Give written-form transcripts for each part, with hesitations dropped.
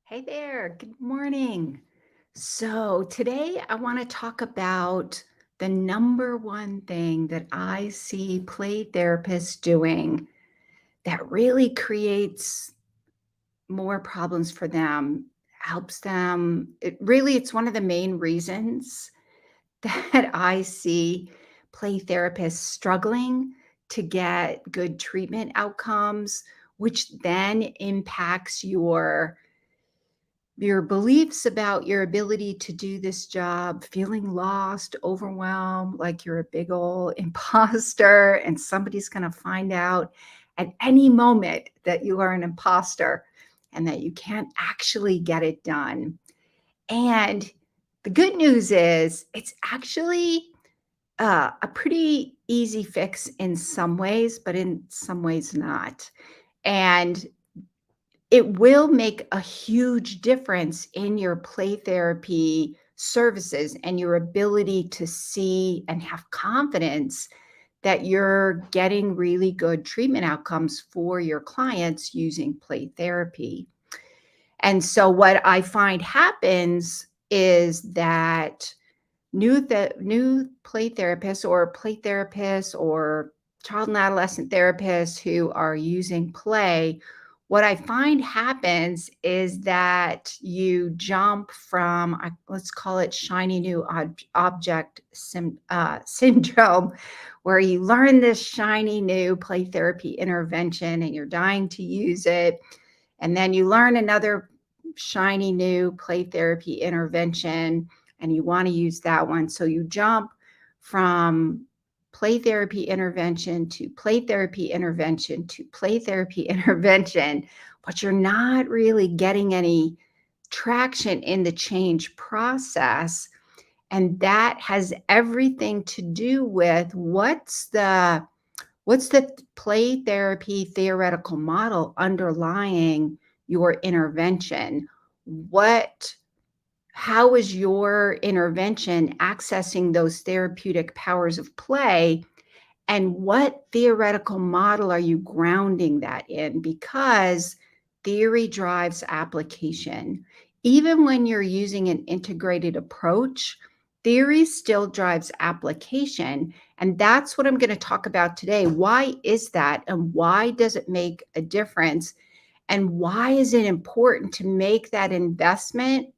Hey there, good morning. So, today I want to talk about the number one thing that I see play therapists doing that really creates more problems for them, helps them. It's one of the main reasons that I see play therapists struggling to get good treatment outcomes, which then impacts your beliefs about your ability to do this job, feeling lost, overwhelmed, like you're a big old imposter, and somebody's going to find out at any moment that you are an imposter and that you can't actually get it done. And the good news is it's actually a pretty easy fix in some ways, but in some ways not. And it will make a huge difference in your play therapy services and your ability to see and have confidence that you're getting really good treatment outcomes for your clients using play therapy. And so, what I find happens is that new play therapists or child and adolescent therapists who are using play, what I find happens is that you jump from, let's call it shiny new object syndrome, where you learn this shiny new play therapy intervention and you're dying to use it. And then you learn another shiny new play therapy intervention and you want to use that one. So you jump from play therapy intervention to play therapy intervention to play therapy intervention, but you're not really getting any traction in the change process. And that has everything to do with what's the play therapy theoretical model underlying your intervention? What How is your intervention accessing those therapeutic powers of play? And what theoretical model are you grounding that in? Because theory drives application. Even when you're using an integrated approach, theory still drives application. And that's what I'm going to talk about today. Why is that? And why does it make a difference? And why is it important to make that investment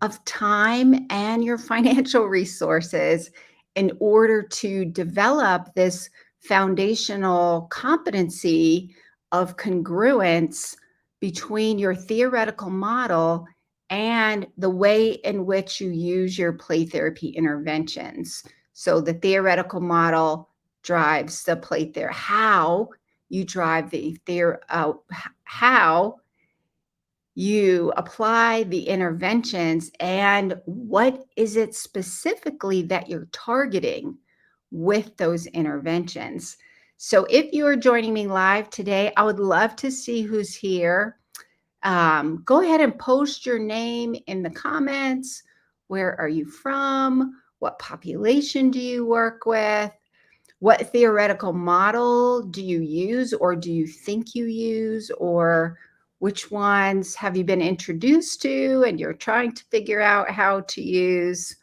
of time and your financial resources in order to develop this foundational competency of congruence between your theoretical model and the way in which you use your play therapy interventions. So the theoretical model drives the play therapy. How you drive how you apply the interventions, and what is it specifically that you're targeting with those interventions. So if you are joining me live today, I would love to see who's here. Go ahead and post your name in the comments. Where are you from? What population do you work with? What theoretical model do you use or do you think you use? Or which ones have you been introduced to and you're trying to figure out how to use?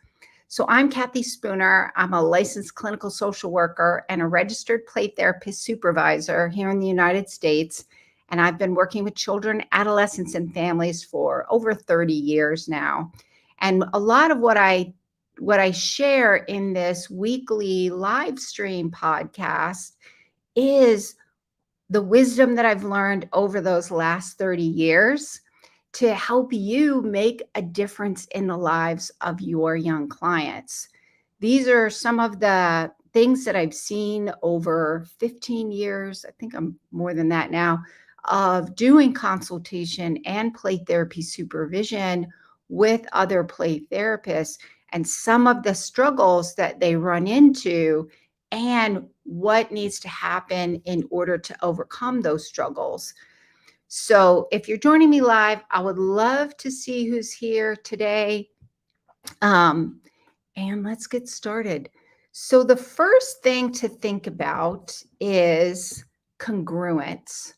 So I'm Kathy Spooner. I'm a licensed clinical social worker and a registered play therapist supervisor here in the United States. And I've been working with children, adolescents, and families for over 30 years now. And a lot of what I share in this weekly live stream podcast is the wisdom that I've learned over those last 30 years to help you make a difference in the lives of your young clients. These are some of the things that I've seen over 15 years. I think I'm more than that now, of doing consultation and play therapy supervision with other play therapists, and some of the struggles that they run into and what needs to happen in order to overcome those struggles. So if you're joining me live, I would love to see who's here today. Um, and let's get started. So the first thing to think about is congruence.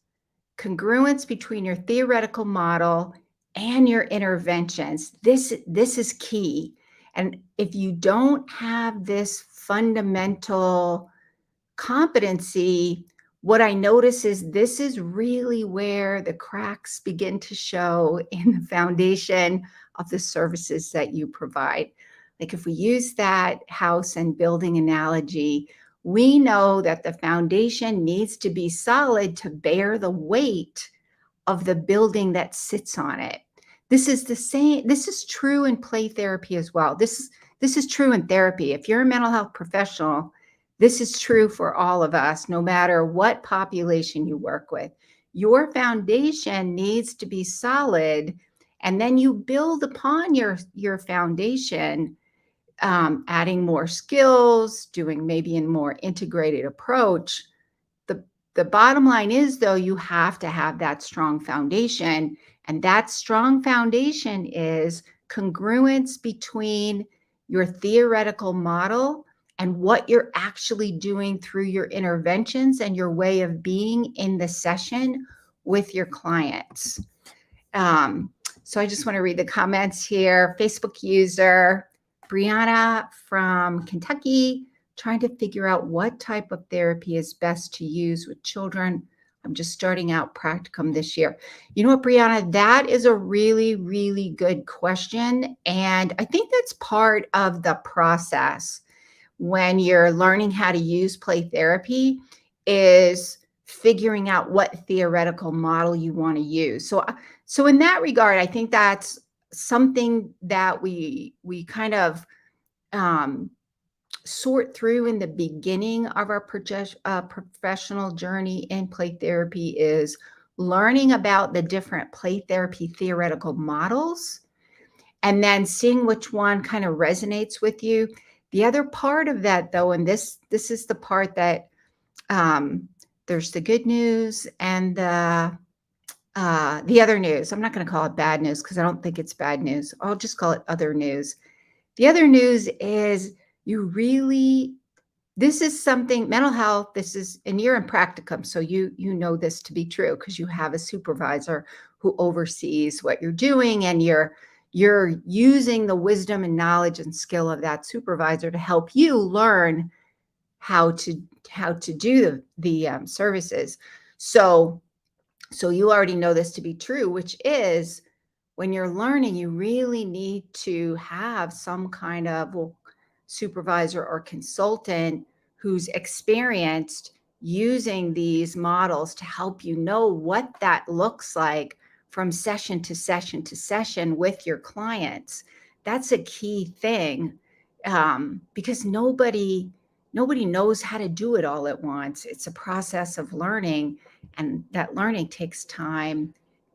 Congruence between your theoretical model and your interventions. This is key. And if you don't have this fundamental competency, what I notice is this is really where the cracks begin to show in the foundation of the services that you provide. Like if we use that house and building analogy, we know that the foundation needs to be solid to bear the weight of the building that sits on it. This is the same. This is true in play therapy as well. This is true in therapy. If you're a mental health professional, this is true for all of us, no matter what population you work with. Your foundation needs to be solid, and then you build upon your foundation, adding more skills, doing maybe a more integrated approach. The bottom line is, though, you have to have that strong foundation, and that strong foundation is congruence between your theoretical model and what you're actually doing through your interventions and your way of being in the session with your clients. So I just want to read the comments here. Facebook user Brianna from Kentucky, trying to figure out what type of therapy is best to use with children. I'm just starting out practicum this year. You know what, Brianna, that is a really, really good question. And I think that's part of the process when you're learning how to use play therapy, is figuring out what theoretical model you want to use. So in that regard, I think that's something that we kind of sort through in the beginning of our professional journey in play therapy, is learning about the different play therapy theoretical models and then seeing which one kind of resonates with you. The other part of that, though, and this is the part that there's the good news and the other news. I'm not going to call it bad news because I don't think it's bad news. I'll just call it other news. The other news is this is something, mental health, and you're in practicum, so you know this to be true because you have a supervisor who oversees what you're doing, and you're using the wisdom and knowledge and skill of that supervisor to help you learn how to do the services. So you already know this to be true, which is when you're learning, you really need to have some kind of supervisor or consultant who's experienced using these models to help you know what that looks like from session to session to session with your clients. That's a key thing, because nobody knows how to do it all at once. It's a process of learning, and that learning takes time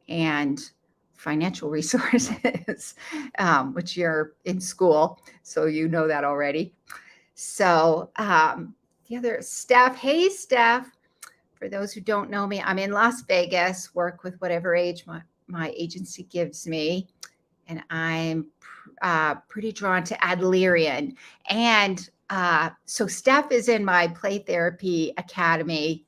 and financial resources, which you're in school, so you know that already. So the other, Steph. Hey, Steph. For those who don't know me, I'm in Las Vegas, work with whatever age my agency gives me, and I'm pretty drawn to Adlerian. And so Steph is in my Play Therapy Academy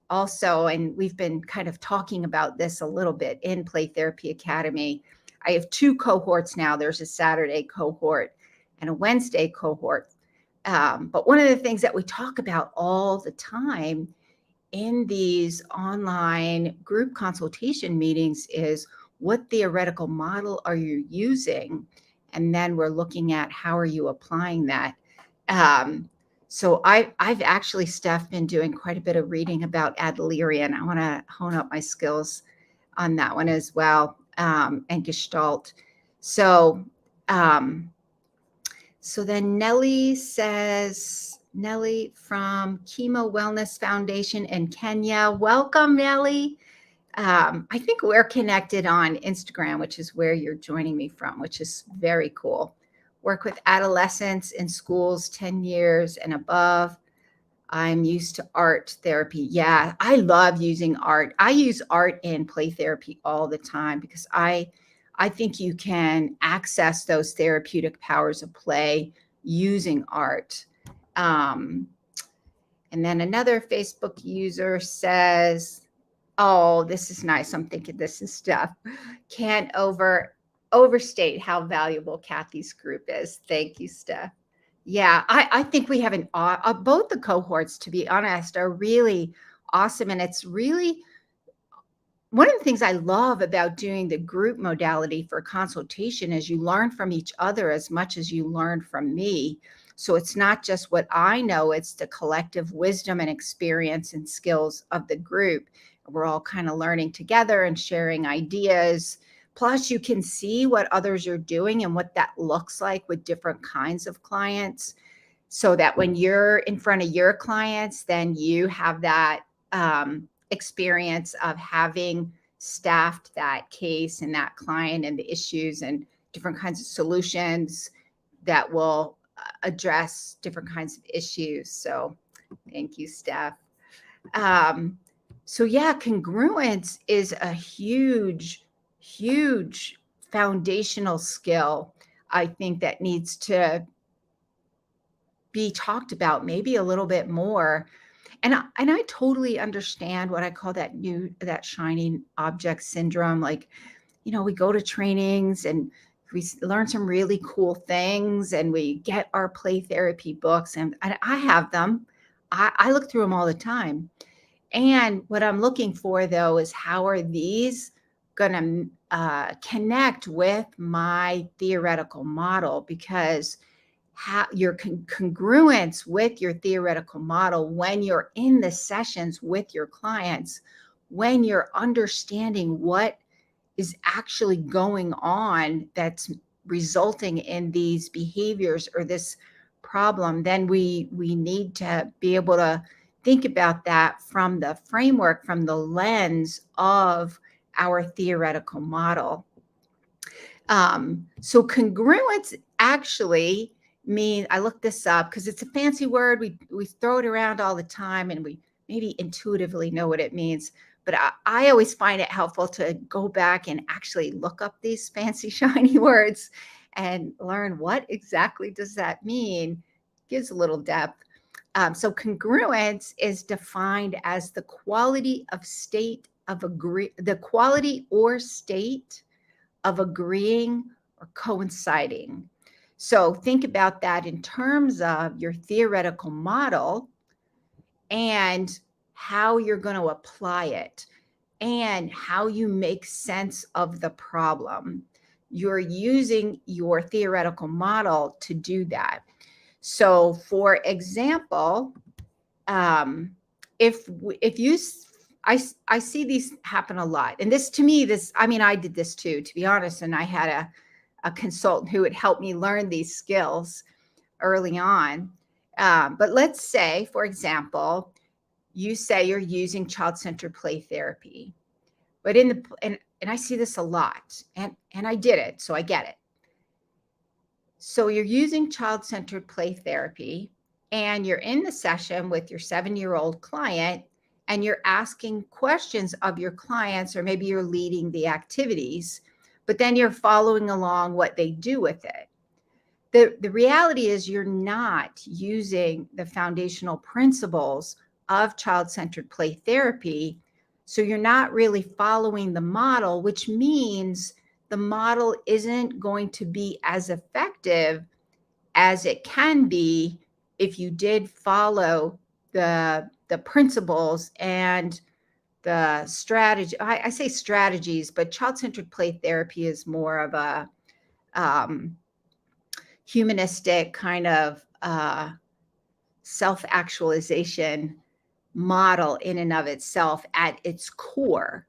also, and we've been kind of talking about this a little bit in Play Therapy Academy. I have 2 cohorts now. There's a Saturday cohort and a Wednesday cohort. But one of the things that we talk about all the time in these online group consultation meetings is, what theoretical model are you using? And then we're looking at how are you applying that. So I've actually, Steph, been doing quite a bit of reading about Adlerian. I want to hone up my skills on that one as well, and Gestalt. So then Nellie says, Nellie from Chemo Wellness Foundation in Kenya. Welcome, Nellie. I think we're connected on Instagram, which is where you're joining me from, which is very cool. Work with adolescents in schools 10 years and above. I'm used to art therapy. Yeah, I love using art. I use art in play therapy all the time because I think you can access those therapeutic powers of play using art. And then another Facebook user says, Oh, this is nice. I'm thinking this is stuff. Can't overstate how valuable Kathy's group is. Thank you, Steph. Yeah, I think we have both the cohorts, to be honest, are really awesome. And it's really one of the things I love about doing the group modality for consultation is you learn from each other as much as you learn from me. So it's not just what I know, it's the collective wisdom and experience and skills of the group. We're all kind of learning together and sharing ideas. Plus, you can see what others are doing and what that looks like with different kinds of clients, so that when you're in front of your clients, then you have that experience of having staffed that case and that client and the issues and different kinds of solutions that will address different kinds of issues. So thank you, Steph. So yeah, congruence is a huge, huge foundational skill, I think, that needs to be talked about maybe a little bit more. And I totally understand what I call that shining object syndrome. Like, we go to trainings and we learn some really cool things and we get our play therapy books, and I have them. I look through them all the time. And what I'm looking for, though, is how are these going to connect with my theoretical model? Because your congruence with your theoretical model when you're in the sessions with your clients, when you're understanding what is actually going on that's resulting in these behaviors or this problem, then we need to be able to think about that from the framework, from the lens of our theoretical model. So congruence actually mean, I looked this up because it's a fancy word. We throw it around all the time and we maybe intuitively know what it means. But I always find it helpful to go back and actually look up these fancy shiny words and learn what exactly does that mean. Gives a little depth. So congruence is defined as the quality or state of agreeing or coinciding. So think about that in terms of your theoretical model and how you're going to apply it and how you make sense of the problem. You're using your theoretical model to do that. So, for example, if you I see these happen a lot, and this, to me, I did this too, to be honest, and I had a consultant who would help me learn these skills early on. But let's say, for example, you say you're using child-centered play therapy, but and I see this a lot, and I did it, so I get it. So you're using child-centered play therapy, and you're in the session with your 7-year-old client, and you're asking questions of your clients, or maybe you're leading the activities, but then you're following along what they do with it. The reality is you're not using the foundational principles of child-centered play therapy. So you're not really following the model, which means the model isn't going to be as effective as it can be if you did follow the principles and the strategy. I say strategies, but child-centered play therapy is more of a humanistic kind of self-actualization model in and of itself at its core.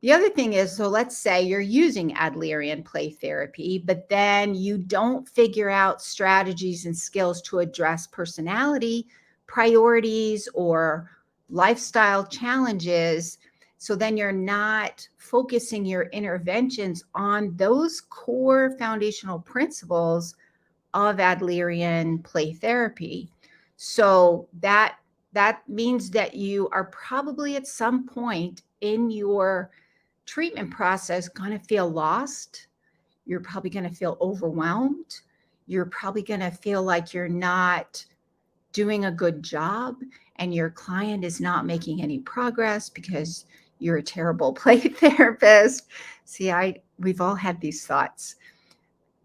The other thing is, so let's say you're using Adlerian play therapy, but then you don't figure out strategies and skills to address personality, priorities, or lifestyle challenges. So then you're not focusing your interventions on those core foundational principles of Adlerian play therapy. So that means that you are probably at some point in your treatment process going to feel lost. You're probably going to feel overwhelmed. You're probably going to feel like you're not doing a good job and your client is not making any progress because you're a terrible play therapist. See, we've all had these thoughts.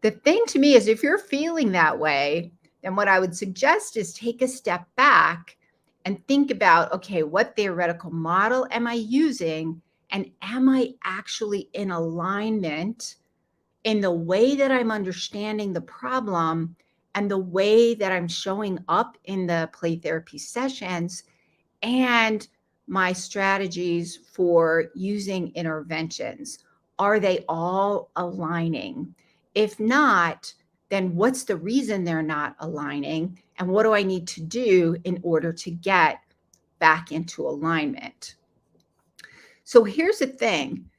The thing to me is if you're feeling that way, then what I would suggest is take a step back and think about, okay, what theoretical model am I using? And am I actually in alignment in the way that I'm understanding the problem and the way that I'm showing up in the play therapy sessions and my strategies for using interventions? Are they all aligning? If not, then what's the reason they're not aligning? And what do I need to do in order to get back into alignment? So here's the thing.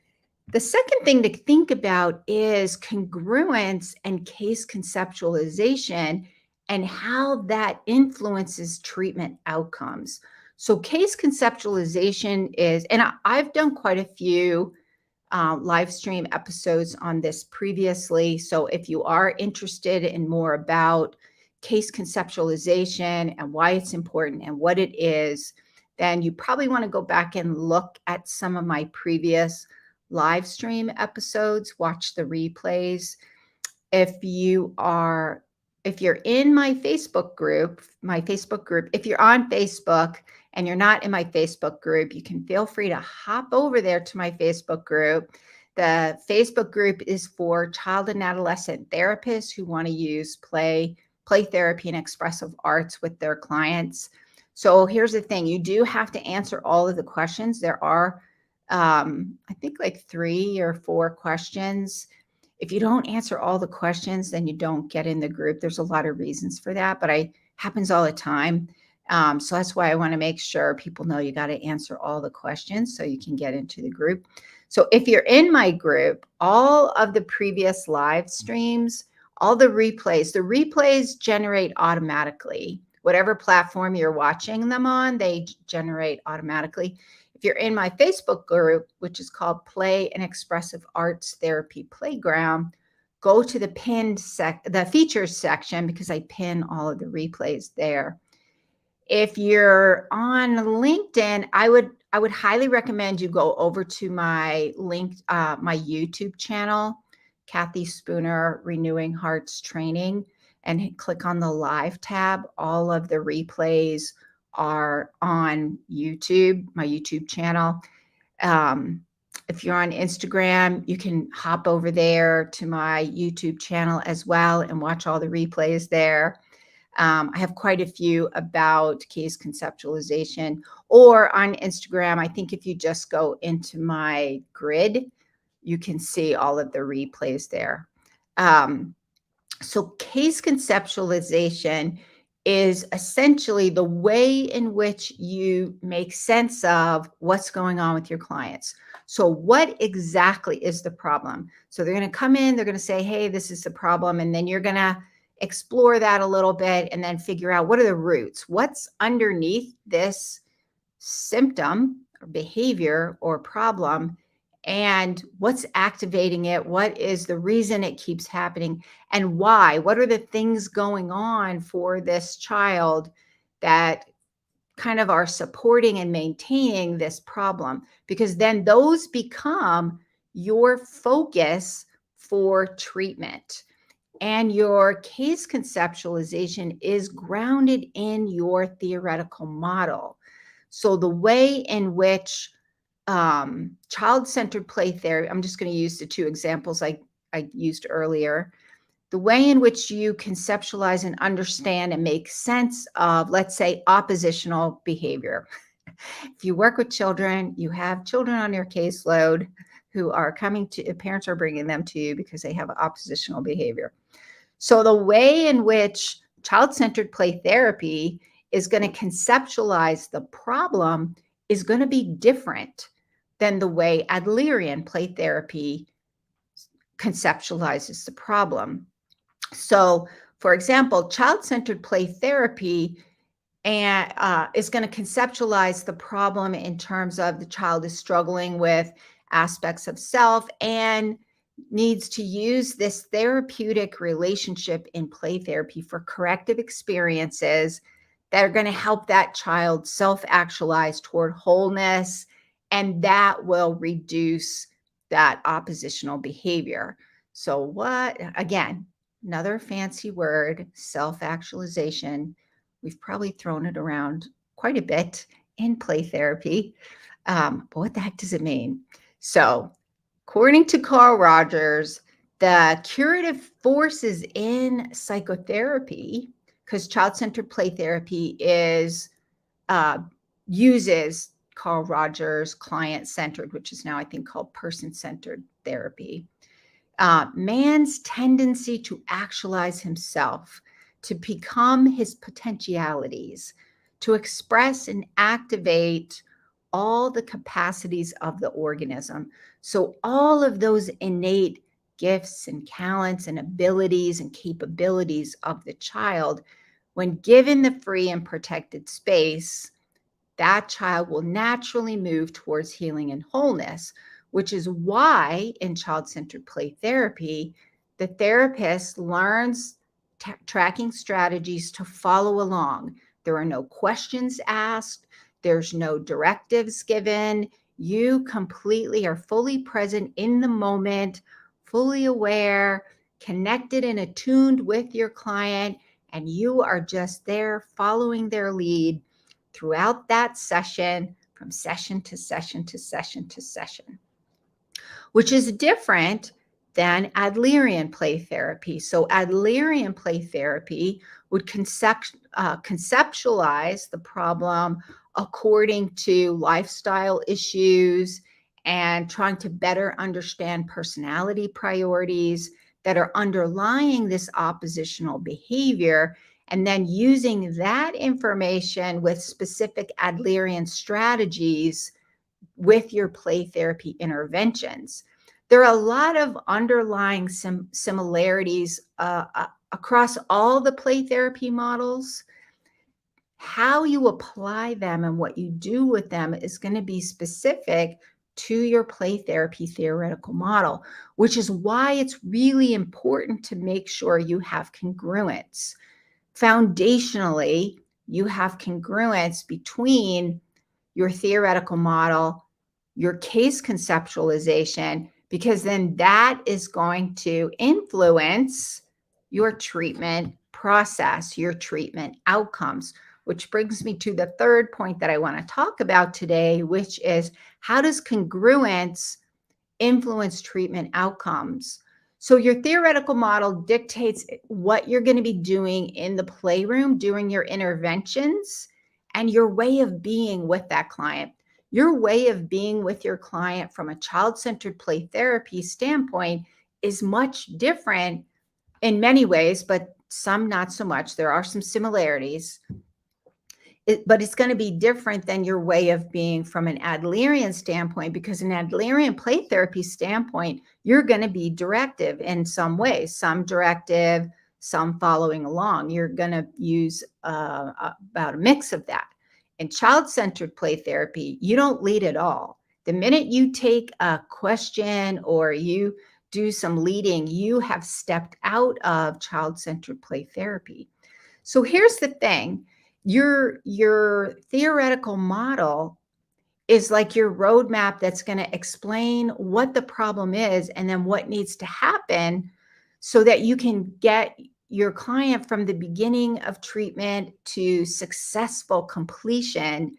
The second thing to think about is congruence and case conceptualization and how that influences treatment outcomes. So, case conceptualization is, and I've done quite a few live stream episodes on this previously. So, if you are interested in more about case conceptualization and why it's important and what it is, then you probably want to go back and look at some of my previous live stream episodes, watch the replays. If you're in my Facebook group, if you're on Facebook and you're not in my Facebook group, you can feel free to hop over there to my Facebook group. The Facebook group is for child and adolescent therapists who want to use play therapy and expressive arts with their clients. So here's the thing, you do have to answer all of the questions. There are I think like 3 or 4 questions. If you don't answer all the questions, then you don't get in the group. There's a lot of reasons for that, but it happens all the time. So that's why I want to make sure people know you got to answer all the questions so you can get into the group. So if you're in my group, all of the previous live streams, all the replays generate automatically. Whatever platform you're watching them on, they generate automatically. If you're in my Facebook group, which is called Play and Expressive Arts Therapy Playground, go to the the features section because I pin all of the replays there. If you're on LinkedIn, I would highly recommend you go over to my my YouTube channel, Kathy Spooner Renewing Hearts Training, and click on the live tab. All of the replays are on YouTube, my YouTube channel. If you're on Instagram, you can hop over there to my YouTube channel as well and watch all the replays there. I have quite a few about case conceptualization. Or on Instagram, I think if you just go into my grid, you can see all of the replays there. So case conceptualization is essentially the way in which you make sense of what's going on with your clients. So what exactly is the problem? So they're going to come in, they're going to say, hey, this is the problem. And then you're going to explore that a little bit and then figure out what are the roots? What's underneath this symptom or behavior or problem? And what's activating it? What is the reason it keeps happening and why? What are the things going on for this child that kind of are supporting and maintaining this problem? Because then those become your focus for treatment. And your case conceptualization is grounded in your theoretical model. So the way in which child-centered play therapy, I'm just going to use the 2 examples I used earlier. The way in which you conceptualize and understand and make sense of, let's say, oppositional behavior. If you work with children, you have children on your caseload who are parents are bringing them to you because they have oppositional behavior. So the way in which child-centered play therapy is going to conceptualize the problem is going to be different than the way Adlerian play therapy conceptualizes the problem. So, for example, child-centered play therapy is going to conceptualize the problem in terms of the child is struggling with aspects of self and needs to use this therapeutic relationship in play therapy for corrective experiences that are going to help that child self-actualize toward wholeness and that will reduce that oppositional behavior. So, what again, another fancy word, self actualization. We've probably thrown it around quite a bit in play therapy. But what the heck does it mean? So, according to Carl Rogers, the curative forces in psychotherapy, because child centered play therapy is uh, uses Carl Rogers client centered, which is now I think called person centered therapy. Man's tendency to actualize himself, to become his potentialities, to express and activate all the capacities of the organism. So, all of those innate gifts and talents and abilities and capabilities of the child, when given the free and protected space, that child will naturally move towards healing and wholeness, which is why in child centered play therapy, the therapist learns tracking strategies to follow along. There are no questions asked, there's no directives given. You completely are fully present in the moment, fully aware, connected and attuned with your client, and you are just there following their lead throughout that session, from session to session to session to session, which is different than Adlerian play therapy. So, Adlerian play therapy would conceptualize the problem according to lifestyle issues and trying to better understand personality priorities that are underlying this oppositional behavior, and then using that information with specific Adlerian strategies with your play therapy interventions. There are a lot of underlying similarities across all the play therapy models. How you apply them and what you do with them is going to be specific to your play therapy theoretical model, which is why it's really important to make sure you have congruence. Foundationally, you have congruence between your theoretical model, your case conceptualization, because then that is going to influence your treatment process, your treatment outcomes, which brings me to the third point that I want to talk about today, which is how does congruence influence treatment outcomes? So your theoretical model dictates what you're going to be doing in the playroom during your interventions and your way of being with that client. Your way of being with your client from a child-centered play therapy standpoint is much different in many ways, but some not so much. There are some similarities, but it's going to be different than your way of being from an Adlerian standpoint, because an Adlerian play therapy standpoint, you're going to be directive in some ways, some directive, some following along. You're going to use about a mix of that. In child-centered play therapy, you don't lead at all. The minute you take a question or you do some leading, you have stepped out of child-centered play therapy. So here's the thing. Your theoretical model is like your roadmap that's going to explain what the problem is and then what needs to happen so that you can get your client from the beginning of treatment to successful completion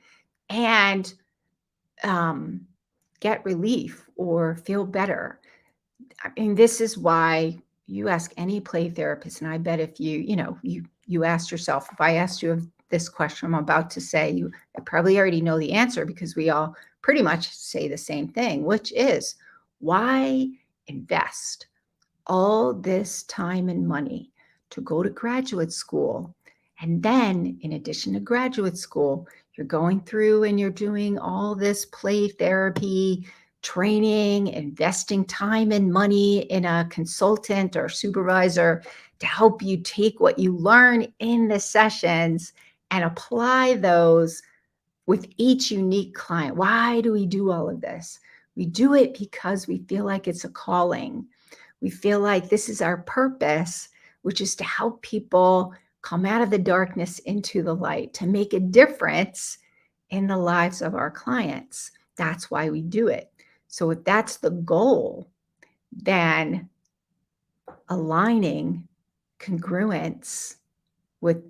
and get relief or feel better. I mean, this is why you ask any play therapist, and I bet if you asked yourself, if I asked you this question I'm about to say, you probably already know the answer, because we all pretty much say the same thing, which is why invest all this time and money to go to graduate school? And then, in addition to graduate school, you're going through and you're doing all this play therapy training, investing time and money in a consultant or supervisor to help you take what you learn in the sessions and apply those with each unique client. Why do we do all of this? We do it because we feel like it's a calling. We feel like this is our purpose, which is to help people come out of the darkness into the light, to make a difference in the lives of our clients. That's why we do it. So if that's the goal, then aligning congruence with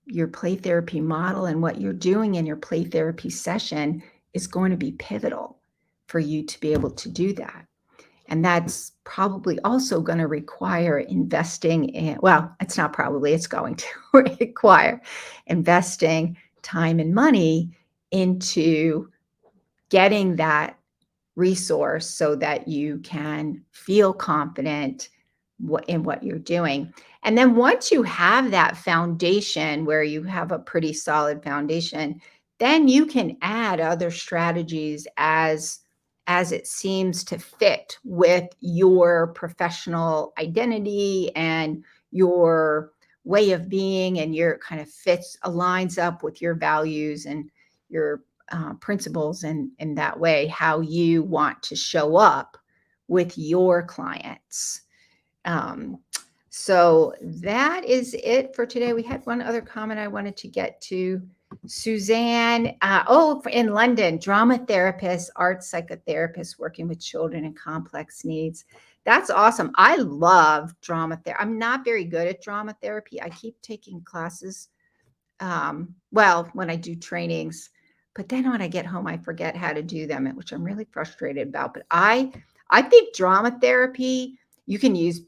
your play therapy model and what you're doing in your play therapy session is going to be pivotal for you to be able to do that. And that's probably also going to require investing in, well, it's not probably, it's going to require investing time and money into getting that resource so that you can feel confident in what you're doing. And then once you have that foundation where you have a pretty solid foundation, then you can add other strategies as it seems to fit with your professional identity and your way of being, and your kind of fits aligns up with your values and your principles, and in that way how you want to show up with your clients. um, so that is it for today. We had one other comment I wanted to get to. Suzanne, in London, drama therapist, art psychotherapist working with children in complex needs. That's awesome. I love drama therapy. I'm not very good at drama therapy. I keep taking classes, well, when I do trainings, but then when I get home, I forget how to do them, which I'm really frustrated about. But I think drama therapy, you can use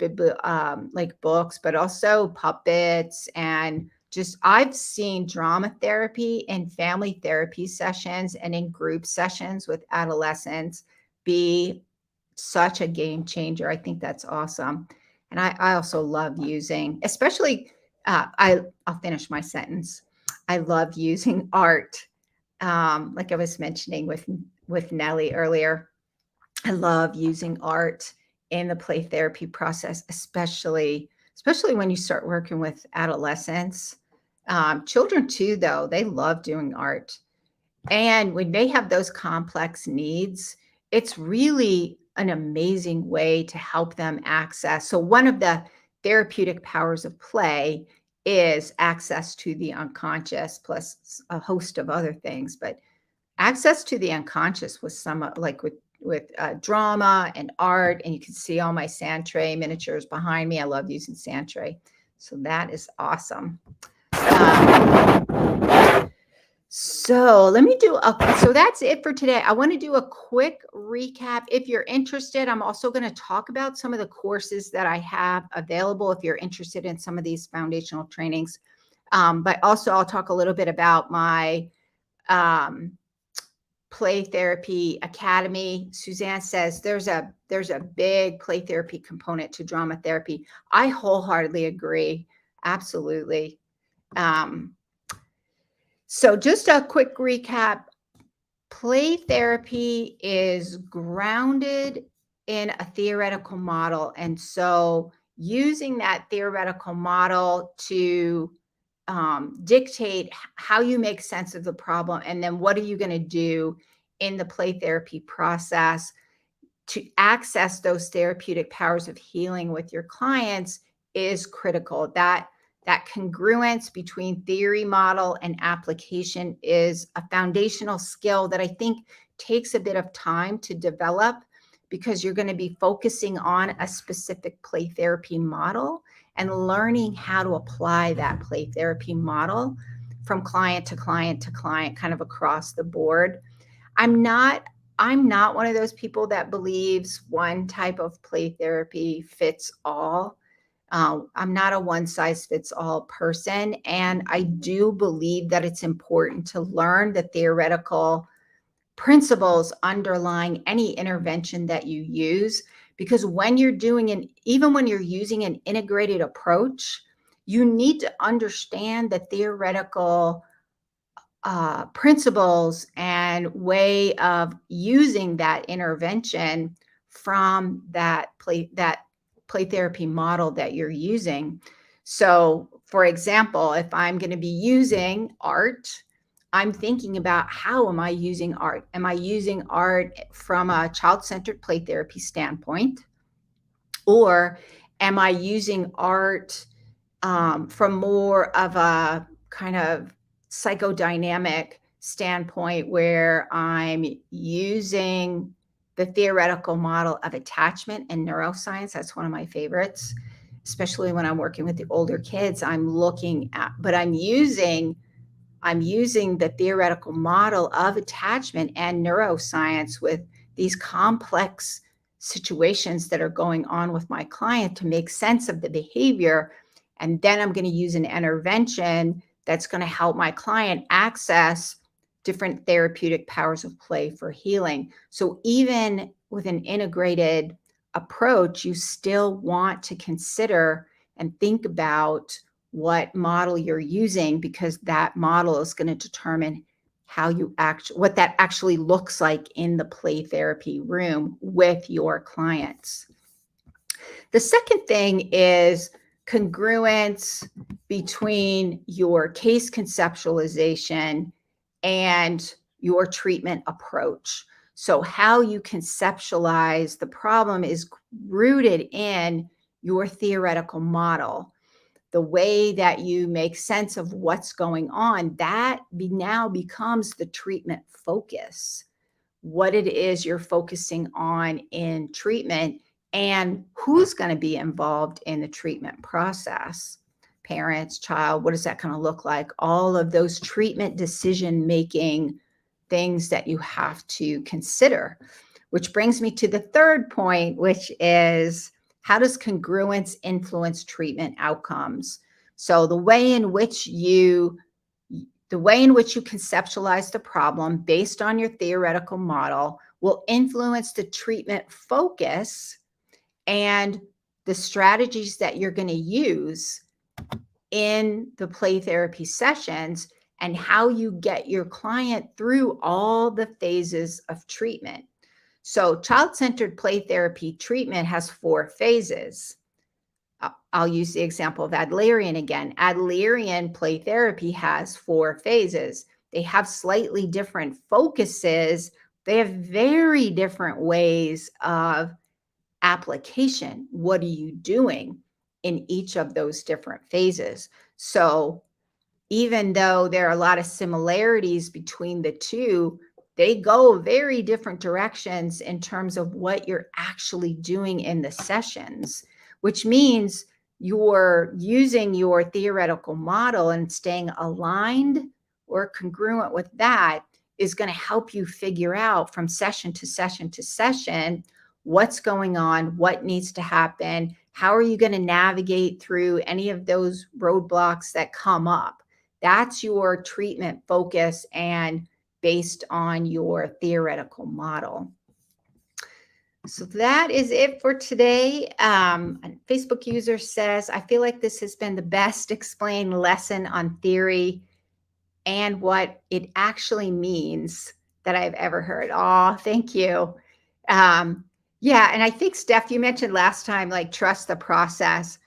like books, but also puppets, and just I've seen drama therapy in family therapy sessions and in group sessions with adolescents be such a game changer. I think that's awesome. And I also love using, especially, I'll finish my sentence. I love using art, like I was mentioning with Nellie earlier. I love using art in the play therapy process, especially when you start working with adolescents. Children too, though, they love doing art. And when they have those complex needs, it's really an amazing way to help them access. So, one of the therapeutic powers of play is access to the unconscious, plus a host of other things. But access to the unconscious was like with drama and art, and you can see all my sand tray miniatures behind me. I love using sand tray, so that is awesome. So let me do so that's it for today. I want to do a quick recap. If you're interested, I'm also going to talk about some of the courses that I have available if you're interested in some of these foundational trainings. But also I'll talk a little bit about my Play Therapy Academy. Suzanne says there's a big play therapy component to drama therapy. I wholeheartedly agree. Absolutely. So just a quick recap. Play therapy is grounded in a theoretical model. And so using that theoretical model to dictate how you make sense of the problem, and then what are you going to do in the play therapy process to access those therapeutic powers of healing with your clients is critical. That congruence between theory, model, and application is a foundational skill that I think takes a bit of time to develop, because you're going to be focusing on a specific play therapy model and learning how to apply that play therapy model from client to client to client, kind of across the board. I'm not one of those people that believes one type of play therapy fits all. I'm not a one size fits all person. And I do believe that it's important to learn the theoretical principles underlying any intervention that you use. Because when you're even when you're using an integrated approach, you need to understand the theoretical principles and way of using that intervention from that play therapy model that you're using. So, for example, if I'm going to be using art, I'm thinking about, how am I using art? Am I using art from a child-centered play therapy standpoint? Or am I using art from more of a kind of psychodynamic standpoint where I'm using the theoretical model of attachment and neuroscience. That's one of my favorites, especially when I'm working with the older kids. I'm using the theoretical model of attachment and neuroscience with these complex situations that are going on with my client to make sense of the behavior. And then I'm going to use an intervention that's going to help my client access different therapeutic powers of play for healing. So even with an integrated approach, you still want to consider and think about what model you're using, because that model is going to determine what that actually looks like in the play therapy room with your clients. The second thing is congruence between your case conceptualization and your treatment approach. So how you conceptualize the problem is rooted in your theoretical model. The way that you make sense of what's going on, that now becomes the treatment focus. What it is you're focusing on in treatment and who's going to be involved in the treatment process. Parents, child, what does that kind of look like? All of those treatment decision-making things that you have to consider. Which brings me to the third point, which is, how does congruence influence treatment outcomes? So the way in which you conceptualize the problem based on your theoretical model will influence the treatment focus and the strategies that you're going to use in the play therapy sessions, and how you get your client through all the phases of treatment. So child-centered play therapy treatment has 4 phases. I'll use the example of Adlerian again. Adlerian play therapy has 4 phases. They have slightly different focuses. They have very different ways of application. What are you doing in each of those different phases? So even though there are a lot of similarities between the two, they go very different directions in terms of what you're actually doing in the sessions, which means you're using your theoretical model and staying aligned or congruent with that is going to help you figure out from session to session to session what's going on, what needs to happen, how are you going to navigate through any of those roadblocks that come up. That's your treatment focus and based on your theoretical model. So that is it for today. A Facebook user says, I feel like this has been the best explained lesson on theory and what it actually means that I've ever heard. Oh, thank you. Yeah, and I think, Steph, you mentioned last time, like, trust the process.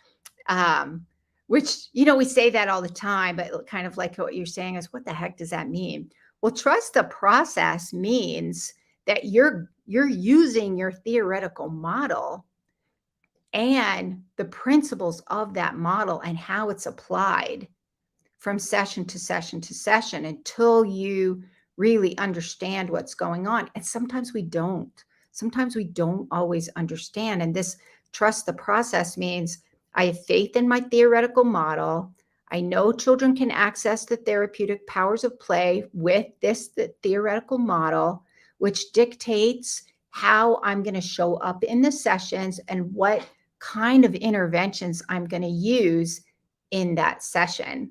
Which, we say that all the time, but kind of like what you're saying is, what the heck does that mean? Well, trust the process means that you're using your theoretical model and the principles of that model and how it's applied from session to session to session until you really understand what's going on. And sometimes we don't. Sometimes we don't always understand. And this trust the process means I have faith in my theoretical model. I know children can access the therapeutic powers of play with the theoretical model, which dictates how I'm going to show up in the sessions and what kind of interventions I'm going to use in that session.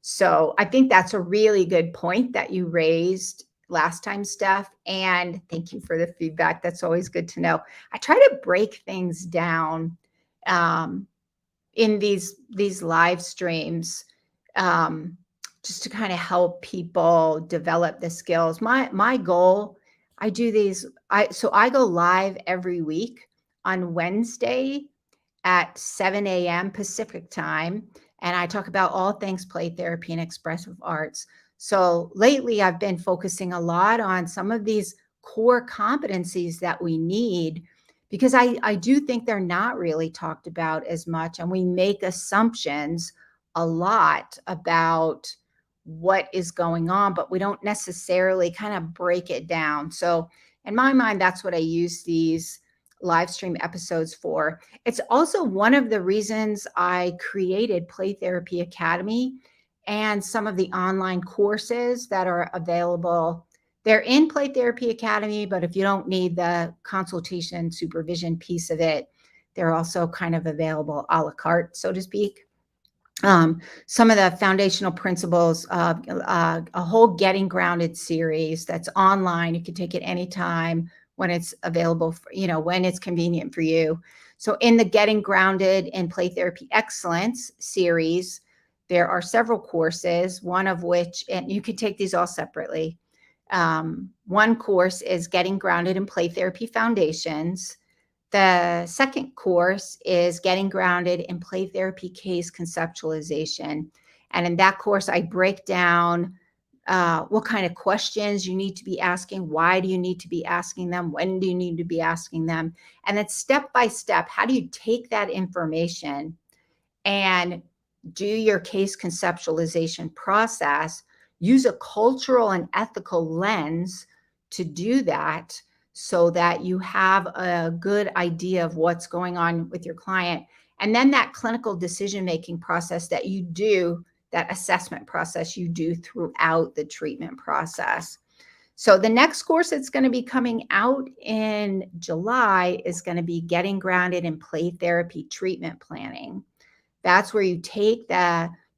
So I think that's a really good point that you raised last time, Steph, and thank you for the feedback. That's always good to know. I try to break things down in these live streams just to kind of help people develop the skills. My goal, I do these, I go live every week on Wednesday at 7 a.m. Pacific time, and I talk about all things play therapy and expressive arts. So lately I've been focusing a lot on some of these core competencies that we need, because I do think they're not really talked about as much, and we make assumptions a lot about what is going on, but we don't necessarily kind of break it down. So in my mind, that's what I use these live stream episodes for. It's also one of the reasons I created Play Therapy Academy and some of the online courses that are available. They're in Play Therapy Academy, but if you don't need the consultation supervision piece of it, they're also kind of available a la carte, so to speak. Some of the foundational principles of a whole Getting Grounded series that's online. You can take it anytime when it's available, for, when it's convenient for you. So in the Getting Grounded in Play Therapy Excellence series, there are several courses, one of which, and you can take these all separately. One course is Getting Grounded in Play Therapy Foundations. The second course is Getting Grounded in Play Therapy Case Conceptualization. And in that course, I break down what kind of questions you need to be asking, why do you need to be asking them, when do you need to be asking them, and then step by step, how do you take that information and do your case conceptualization process, use a cultural and ethical lens to do that so that you have a good idea of what's going on with your client. And then that clinical decision-making process that you do, that assessment process you do throughout the treatment process. So the next course that's going to be coming out in July is going to be Getting Grounded in Play Therapy Treatment Planning. That's where you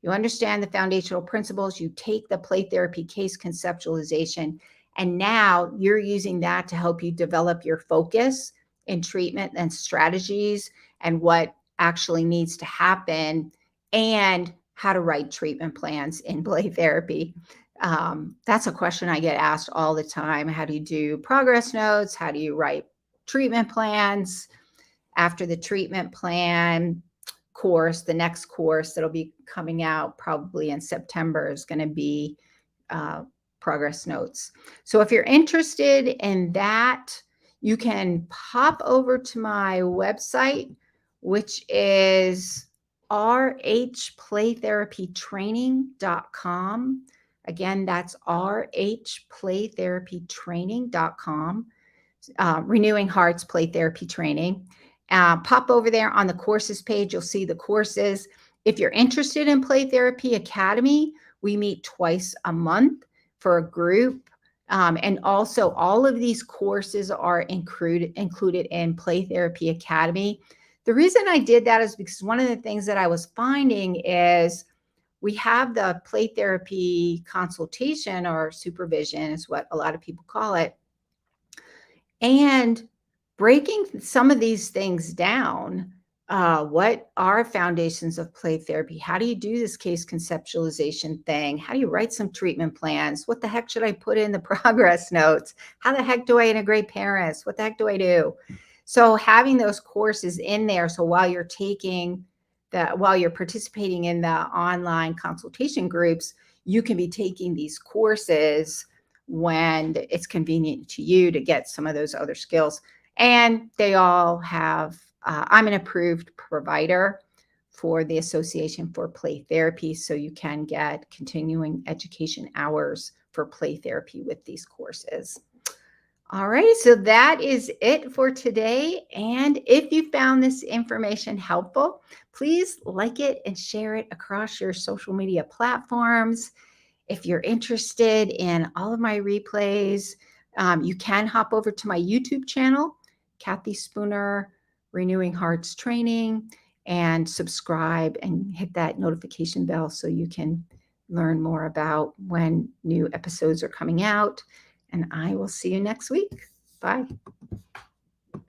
understand the foundational principles, you take the play therapy case conceptualization, and now you're using that to help you develop your focus in treatment and strategies and what actually needs to happen and how to write treatment plans in play therapy. That's a question I get asked all the time. How do you do progress notes? How do you write treatment plans? After the treatment plan course, the next course that'll be coming out probably in September is going to be progress notes. So if you're interested in that, you can pop over to my website, which is rhplaytherapytraining.com. Again, that's rhplaytherapytraining.com. Renewing Hearts Play Therapy Training. Pop over there on the courses page. You'll see the courses. If you're interested in Play Therapy Academy, we meet twice a month for a group. And also all of these courses are included in Play Therapy Academy. The reason I did that is because one of the things that I was finding is we have the play therapy consultation or supervision is what a lot of people call it. And breaking some of these things down, what are foundations of play therapy? How do you do this case conceptualization thing? How do you write some treatment plans? What the heck should I put in the progress notes? How the heck do I integrate parents? What the heck do I do? So having those courses in there, so while you're participating in the online consultation groups, you can be taking these courses when it's convenient to you to get some of those other skills. And they all have, I'm an approved provider for the Association for Play Therapy, so you can get continuing education hours for play therapy with these courses. All right, so that is it for today. And if you found this information helpful, please like it and share it across your social media platforms. If you're interested in all of my replays, you can hop over to my YouTube channel, Kathy Spooner, Renewing Hearts Training, and subscribe and hit that notification bell so you can learn more about when new episodes are coming out. And I will see you next week. Bye.